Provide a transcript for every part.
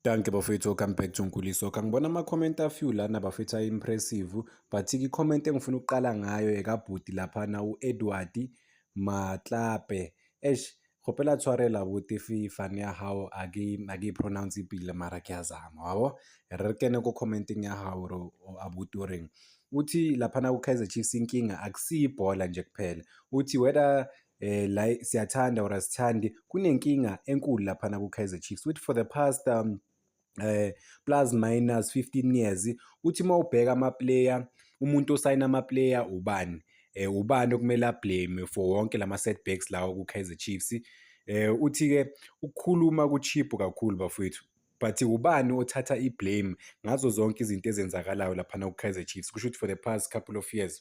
Danke bafethu, welcome back to Nkuliso. Ngibona ama-comment a-few lana bafethu a-impressive, but i-comment engifuna ukuqala ngayo ekabhuti laphana u-Edward Matlape. Kgopela tshwarela abuti fane ya hao a ke pronounce pila mara ke a zama wabo. Re kene ko commenting ya hao ro abuti o reng. Uthi laphana ku-Kaizer Chiefs inkinga akusiyo ibhola nje kuphela. Uthi whether la siyathanda or asithandi kunenkinga enkulu laphana ku-Kaizer Chiefs. Uthi for the past plus minus 15 years uthi mawubheka ama-player, umuntu osayina ama-player ubani, ubani okumele ablame for wonke lama setbacks lawa ku-Kaizer Chiefs. Uthi-ke ukukhuluma kuchiphu kakhulu bafowethu, but ubani othatha i-blame ngazo zonke izinto ezenzakalayo laphana ku-Kaizer Chiefs. Kusho ukuthi for the past couple of years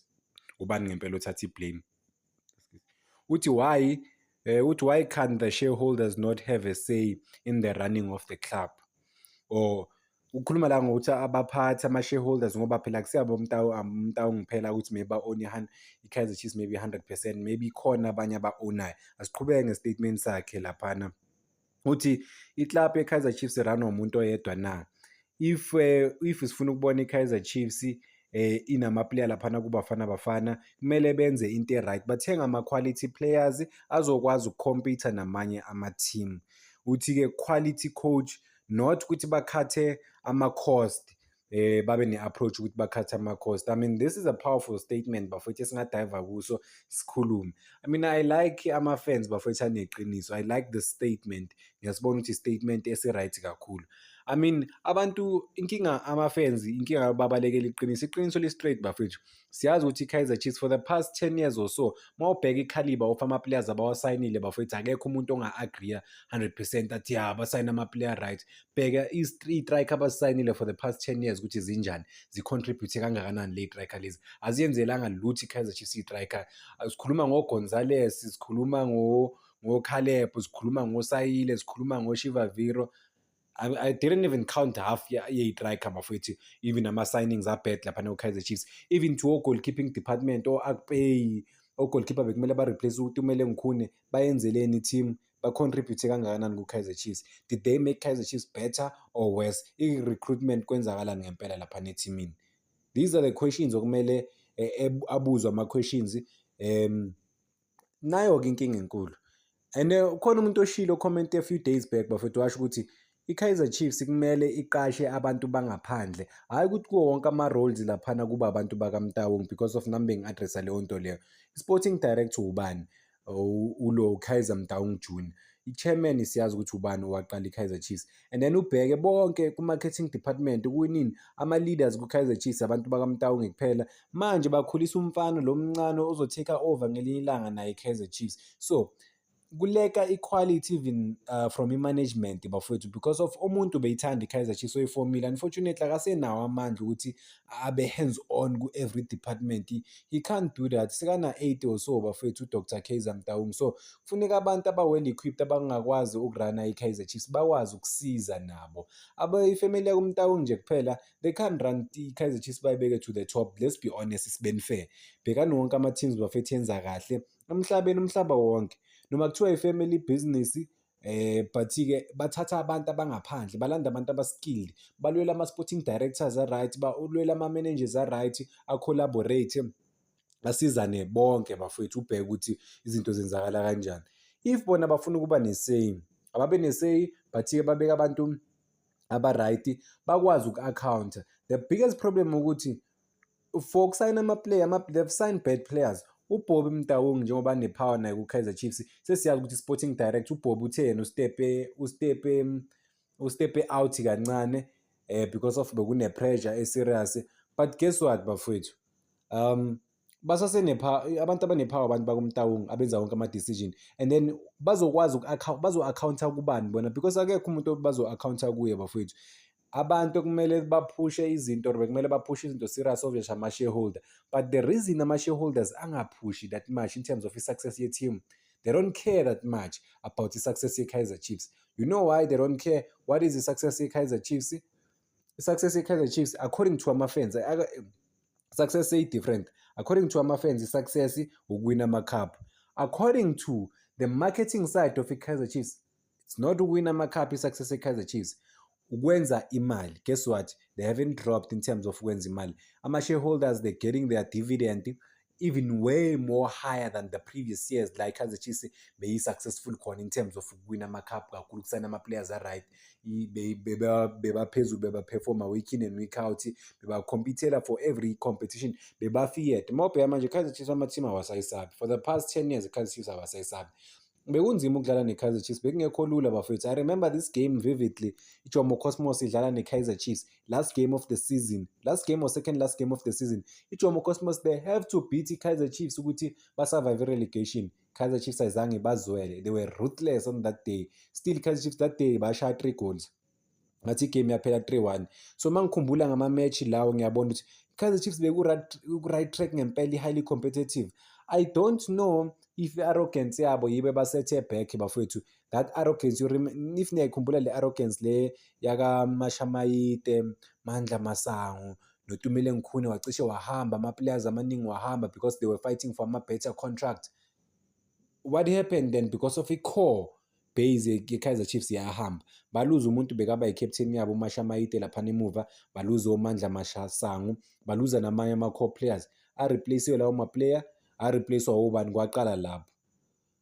ubani ngempela othatha i-blame. Uthi why can't the shareholders not have a say in the running of the club? Or ukhuluma la ngokuthi abaphathi ama-shareholders ngoba phela kusiyabo umtawu ngiphela ukuthi maybe ba-own i-Kaizer Chiefs maybe 100%, maybe khona abanye aba-ownayo. Asiqhubeke ngestatement sakhe laphana. Uthi i-club ye-Kaizer Chiefs run umuntu oyedwa na. If sifuna ukubona i-Kaizer Chiefs inama-player laphana kuBafana Bafana, kumele benze into e-right, bathenga ama-quality players azokwazi ukukhompitha namanye ama-team. Uthi-ke quality coach, not ukuthi bakhathe ama-cost, babe ne-approach ukuthi bakhathe ama-cost. I mean, this is a powerful statement bafowethu esingadive kuso sikhulume. I mean, I like ama-fans bafowethu aneqiniso. I like the statement. Ngiyasibona ukuthi i-statement esi-right kakhulu. I mean, ama-fans inkinga babalekela iqiniso li-straight bafowethu. Siyazi ukuthi i-Kaizer Chiefs for the past 10 years or so, mawubheka i-caliber of ama-players abawasayinile bafowethu, akekho umuntu onga-agreeya 100% athi basayine ama-player right. Bheka i-striker abasayinile for the past 10 years ukuthi zinjani, zi-contribute kangakanani le-striker lezi. Aziyenzelanga lutho i-Kaizer Chiefs i-striker. Sikhuluma ngo-Gonzalez, sikhuluma ngo-Caleb, sikhuluma ngo-Sayile, sikhuluma ngo-Shiva Viro. I didn't even count half ye-striker bafowethu, even ama-signings abad laphana ku-Kaizer Chiefs, even to o-goalkeeping department o-Akpeyi, o-goalkeeper bekumele ba-replace uTumele Nkhune, bayenzeleni i-team, ba-contribute kangakanani ku-Kaizer Chiefs. Did they make Kaizer Chiefs better or worse? I-recruitment kwenzakalani ngempela laphana ethimini? These are the questions okumele abuzwe ama-questions. Nayo-ke inkinga enkulu. And khona umuntu oshilo comment a few days back bafowethu washo ukuthi i-Kaizer Chiefs kumele iqashe abantu bangaphandle, hhayi ukuthi kuwo wonke ama-roles laphana kuba abantu bakamtawong, because of nami bengi-addressa leyo nto leyo. I-sporting director ubani? Ulo Kaizer Motaung Junior. I-chairman siyazi ukuthi ubani owaqala i-Kaizer Chiefs. And then ubheke bonke ku-marketing department kuningi ama-leaders ku-Kaizer Chiefs abantu bakamtawong kuphela. Manje bakhulisa umfana lo mncane ozo-take over ngelinye ilanga naye i-Kaizer Chiefs. So kuleka equality even from i-management bafowethu, because of umuntu beyithanda i-Kaizer Chiefs oyi-formula. Unfortunately akasenawo amandla ukuthi abe hands on ku-every department. He can't do that. Sekana-80 or so bafowethu uDr Kaizer Motaung. So kufuneka abantu aba-well equipped abangakwazi ukurana i-Kaizer Chiefs bakwazi ukusiza nabo. Ifamily yakuMtaung nje kuphela, they can't run i-Kaizer Chiefs bayibeke to the top. Let's be honest, sibeni fair. Bhekani wonke ama-teams bafowethu enza kahle emhlabeni, umhlaba wonke. Noma kuthiwa i-family business, but-ke bathatha abantu abangaphandle, balanda abantu aba-skilled, balwela ama-sporting directors a-right, balwela ama-managers a-right, a-collaborate, basizane bonke bafowethu, ubheke ukuthi izinto zenzakala kanjani. If bona bafuna ukuba ne-say, ababe ne-say, but-ke babeke abantu aba-right, bakwazi uku-account. The biggest problem ukuthi for ukusayina ama-player, they've signed bad players. UBobby Motaung njengoba ne-power naye ku-Kaizer Chiefs, sesiyazi ukuthi sporting director uBobby uthe yena ustepe out kancane because of bekune-pressure e-serious. But guess what bafowethu, basasene-power, abantu abane-power abantu bakuMtaung abenza wonke ama-decision, and then bazokwazi bazo-accounta kubani bona, because akekho umuntu bazo-accounta kuye bafowethu. Abantu kumele baphushe izinto, bekumele baphushe izinto serious, obviously ama-shareholder. But the reason ama-shareholders angaphushi that much in terms of i-success ye-team, they don't care that much about i-success ye-Kaizer Chiefs. You know why they don't care? What is the success ye-Kaizer Chiefs? I-success ye-Kaizer Chiefs, according to ama-fans, success is different. According to ama-fans, i-success ukwina ama-cup. According to the marketing side of i-Kaizer Chiefs, it's not ukwina ama-cup, i-success ye-Kaizer Chiefs. ukwenza imali. Guess what? They haven't dropped in terms of ukwenza imali. Ama-shareholders, they're getting their dividend even way more higher than the previous years, like Kaizer Chiefs beyi-successful khona in terms of win ama-cup kakhulu, kusayina ama-players a-right, bebaphezulu, bebaperforma week in and week out, bebacompetela for every competition, bebafiyede. Uma ubheka manje Kaizer Chiefs ama-team awasayisabi. For the past 10 years Kaizer Chiefs awasayisabi. Bekunzima ukudlala ne-Kaizer Chiefs, bekungekho lula bafethu. I remember this game vividly. iJomo Cosmos idlala ne-Kaizer Chiefs, last game of the season, last game or second last game of the season. iJomo Cosmos, they have to beat i-Kaizer Chiefs ukuthi basurvive relegation. Kaizer Chiefs ayizange bazwele, they were ruthless on that day. Still Kaizer Chiefs that day bashaya 3 goals, ngathi igame yaphela 3-1. So mangikhumbula ngama-match lawo ngiyabona ukuthi Kaizer Chiefs beku-right track ngempela, i-highly competitive. I don't know if i-arrogance yabo yibe basethe back bafowethu. That arrogance, if niyayikhumbula le arrogance le yakaMashamayite, Mandla Masango noTumile Nkhune, wacishe wahamba, ama-players amaningi wahamba because they were fighting for ama-better contract. What happened then? Because of i-core base ye-Kaizer Chiefs yahamba, baluza umuntu bekaba yi-captain yabo uMashamayite laphana emuva, baluza oMandla Masango, baluza namanye ama-core players, a-replace lawo ma-player, a-replace ubani kwaqala lapho.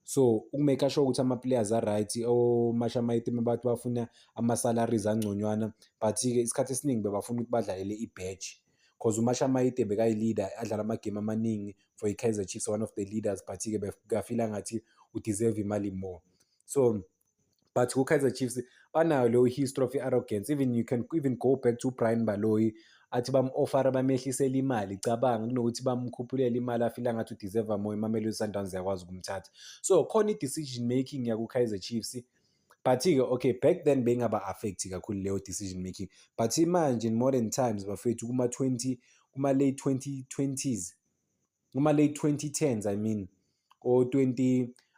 So ukumake sure ukuthi ama-players a-right, oMashamayite bathi bafuna ama-salaries angconywana, but-ke isikhathi esiningi bebafuna ukuthi badlalele i-badge, cause uMashamayite bekayi-leader, adlala amagame amaningi for i-Kaizer Chiefs, one of the leaders, but-ke bekafila ngathi udeserve imali more. So but ku-Kaizer Chiefs banayo leyo history of i-arrogance. Even you can even go back to Brian Baloyi, athi bam-offer bamehlisela imali, cabanga kunokuthi bamkhuphulele imali, afila ngathi udeserve more, iMamelodi Sundowns yakwazi ukumthatha. So khona i-decision making yaku-Kaizer Chiefs, but-ke okay, back then bengaba-affect kakhulu leyo decision making, but manje in modern times bafethu, kuma-late 2020s, kuma-late 2010s, I mean, or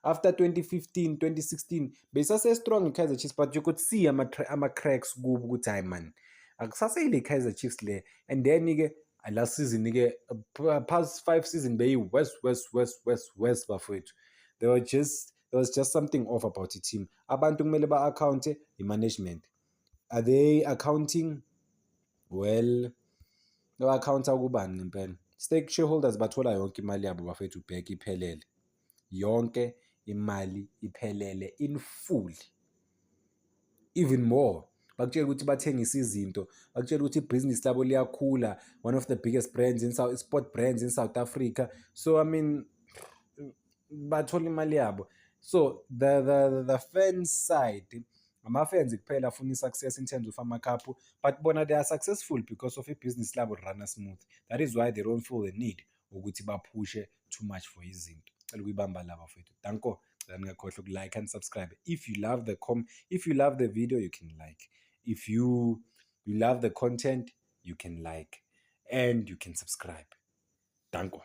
after 2015, 2016, besase-strong i-Kaizer Chiefs, but you could see ama-cracks kubo ukuthi hayi man, akusaseyile i-Kaizer Chiefs le. And then-ke last season-ke, past 5 season beyi-worse bafowethu. There was just something off about the team. Abantu kumele ba-account-e i-management. Are they accounting? Well, ba-account-a kubani ngempela? Stake shareholders bathola yonke imali yabo bafethu back iphelele. Yonke imali iphelele in full, even more. Bakutshela ukuthi bathengisa izinto, bakutshela ukuthi ibhizinisi labo liyakhula, one of the biggest brands sport brands in South Africa. So I mean, bathola imali yabo. So the fans side, ama-fans kuphela afuna i-success in terms of ama-cup, but bona they are successful because of ibhizinisi labo run smooth. That is why they don't feel the need ukuthi baphushe too much for izinto. Cela ukuyibamba laba fethu. Danko, ngakhohlwa uku-like and subscribe. If you love the video, you can like. If you love the content, you can like and you can subscribe. Danko.